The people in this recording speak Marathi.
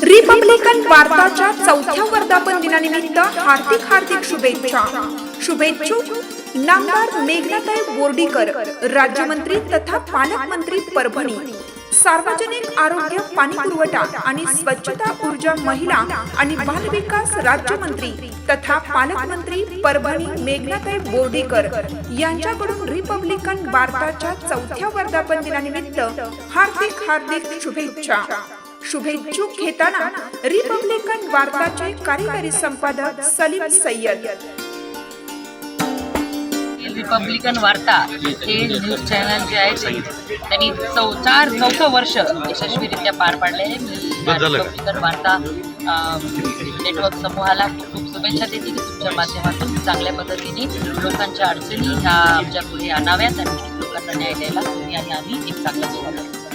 रिपब्लिकन वार्ताच्या 4थ्या वर्धापन दिनानिमित्त हार्दिक शुभेच्छा। शुभेच्छुक नामदार मेघनाताई बोर्डीकर, राज्यमंत्री तथा पालकमंत्री परभणी, सार्वजनिक आरोग्य, पाणी पुरवठा आणि स्वच्छता, ऊर्जा, महिला आणि बालविकास राज्यमंत्री तथा पालकमंत्री परभणी मेघनाताई बोर्डीकर यांच्याकडून रिपब्लिकन वार्ताच्या 4थ्या वर्धापन दिनानिमित्त हार्दिक शुभेच्छा। शुभेच्छुक घेताना रिपब्लिकन वार्ताचे कार्यकारी संपादक सलीम सय्यद। रिपब्लिकन वार्ता हे न्यूज चॅनल जे आहे त्यांनी चौथं वर्ष यशस्वीरित्या पार पाडले आहे। मी रिपब्लिकन वार्ता नेटवर्क समूहाला खूप शुभेच्छा देते की तुमच्या माध्यमातून चांगल्या पद्धतीने लोकांच्या अडचणी ह्या आमच्या पुढे आणाव्यात आणि लोकांना न्याय द्यायला तुम्ही आणि आम्ही एक चांगला